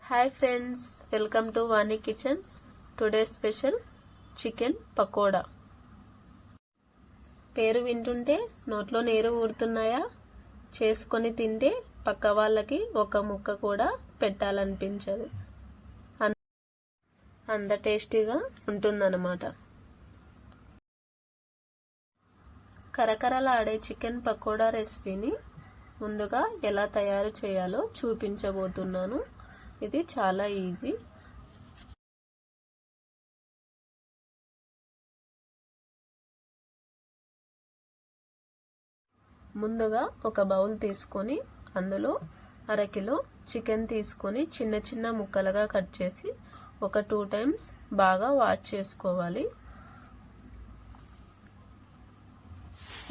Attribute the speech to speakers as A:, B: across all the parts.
A: Hi friends, welcome to Vani kitchens. Today special chicken pakoda. పేరు వింటుంటే నోట్లో నీరు ఊరుతున్నాయా? చేసుకొని తింటే పక్క వాళ్ళకి ఒక ముక్క కూడా పెట్టాలనిపించదు, అంత టేస్టీగా ఉంటుందన్నమాట. కరకరలాడే చికెన్ పకోడా రెసిపీని ముందుగా ఎలా తయారు చేయాలో చూపించబోతున్నాను. ఇది చాలా ఈజీ. ముందుగా ఒక బౌల్ తీసుకొని అందులో అరకిలో చికెన్ తీసుకొని చిన్న చిన్న ముక్కలుగా కట్ చేసి ఒక 2 times బాగా వాష్ చేసుకోవాలి.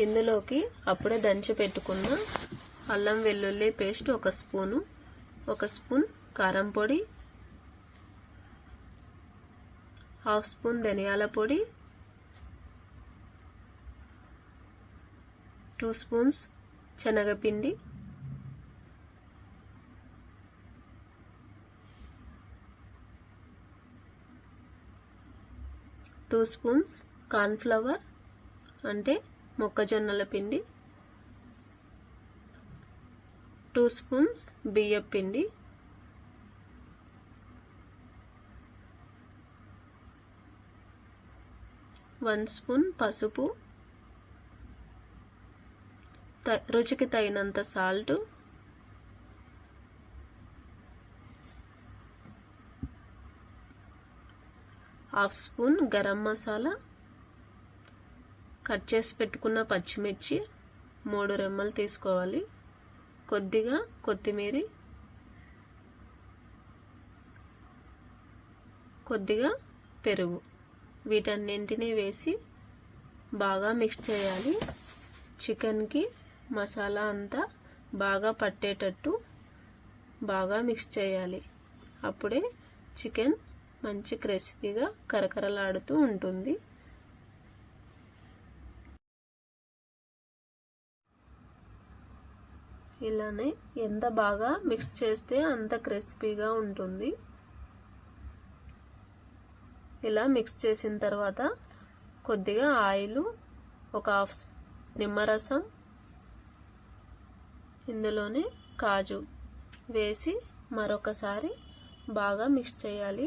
A: ఇందులోకి అప్పుడే దంచి పెట్టుకున్న అల్లం వెల్లుల్లి పేస్ట్ 1 స్పూను, 1 స్పూన్ కారం పొడి, 1/2 స్పూన్ ధనియాల పొడి, 2 స్పూన్స్ శనగపిండి, 2 స్పూన్స్ కార్న్ఫ్లవర్ అంటే మొక్కజొన్నల పిండి, 2 స్పూన్స్ బియ్యం పిండి, 1 స్పూన్ పసుపు, రుచికి తగినంత salt, 1/2 spoon garam masala, cut చేసి పెట్టుకున్న పచ్చిమిర్చి 3 రెమ్మలు తీసుకోవాలి, కొద్దిగా కొత్తిమీర, కొద్దిగా పెరుగు. వీటన్నింటినీ వేసి బాగా మిక్స్ చేయాలి. చికెన్కి మసాలా అంతా బాగా పట్టేటట్టు బాగా మిక్స్ చేయాలి. అప్పుడే చికెన్ మంచి క్రిస్పీగా కరకరలాడుతూ ఉంటుంది. ఇలానే ఎంత బాగా మిక్స్ చేస్తే అంత క్రిస్పీగా ఉంటుంది. ఇలా మిక్స్ చేసిన తర్వాత కొద్దిగా ఆయిల్, 1/2 నిమ్మరసం, ఇందులోనే కాజు వేసి మరొకసారి బాగా మిక్స్ చేయాలి.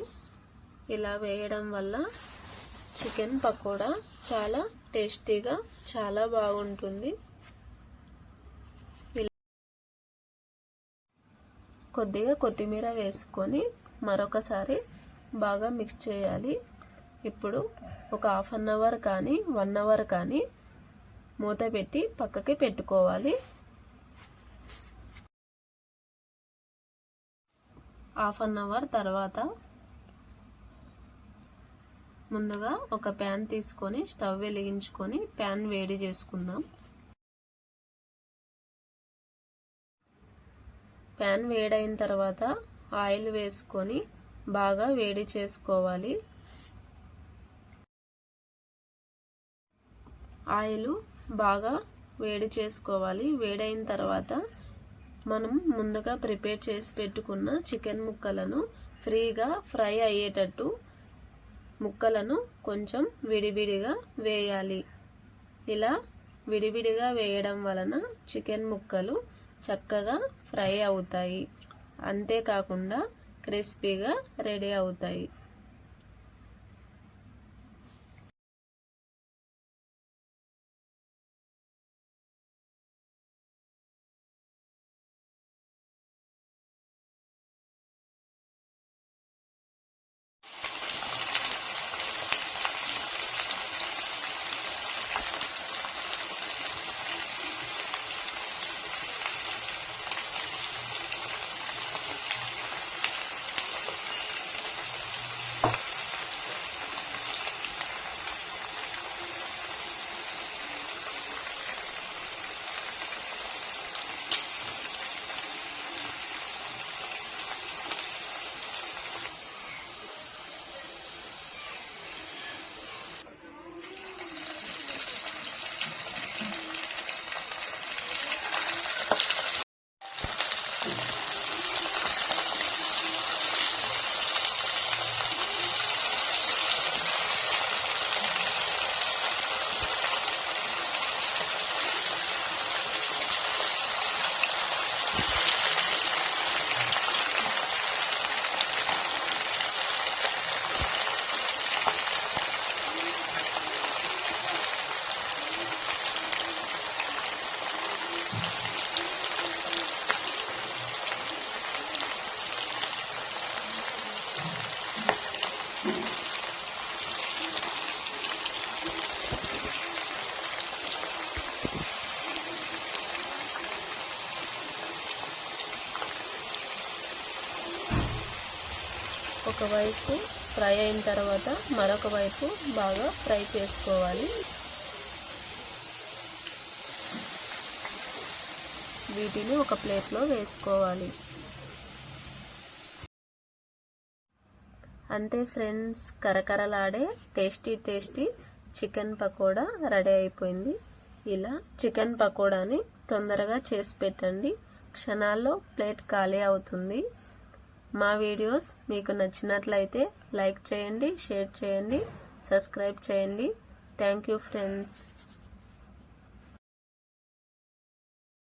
A: ఇలా వేయడం వల్ల చికెన్ పకోడా చాలా టేస్టీగా చాలా బాగుంటుంది. కొద్దిగా కొత్తిమీర వేసుకొని మరొకసారి బాగా మిక్స్ చేయాలి. ఇప్పుడు ఒక 1/2 అవర్ కానీ 1 అవర్ కానీ మూత పెట్టి పక్కకి పెట్టుకోవాలి. 1/2 అవర్ తర్వాత ముందుగా ఒక ప్యాన్ తీసుకొని స్టవ్ వెలిగించుకొని ప్యాన్ వేడి చేసుకుందాం. ప్యాన్ వేడైన తర్వాత ఆయిల్ వేసుకొని బాగా వేడి చేసుకోవాలి. ఆయిల్ బాగా వేడి చేసుకోవాలి. వేడైన తర్వాత మనం ముందుగా ప్రిపేర్ చేసి పెట్టుకున్న చికెన్ ముక్కలను ఫ్రీగా ఫ్రై అయ్యేటట్టు ముక్కలను కొంచెం విడివిడిగా వేయాలి. ఇలా విడివిడిగా వేయడం వలన చికెన్ ముక్కలు చక్కగా ఫ్రై అవుతాయి. అంతేకాకుండా క్రిస్పీగా రెడీ అవుతాయి. ఒకవైపు ఫ్రై అయిన తర్వాత మరొక వైపు బాగా ఫ్రై చేసుకోవాలి. వీటిని ఒక ప్లేట్లో వేసుకోవాలి. అంతే ఫ్రెండ్స్, కరకరలాడే టేస్టీ చికెన్ పకోడా రెడీ అయిపోయింది. ఇలా చికెన్ పకోడాని తొందరగా చేసి పెట్టండి, క్షణాల్లో ప్లేట్ ఖాళీ అవుతుంది. మా వీడియోస్ మీకు నచ్చినట్లయితే లైక్ చేయండి, షేర్ చేయండి, సబ్స్క్రైబ్ చేయండి. Thank you friends.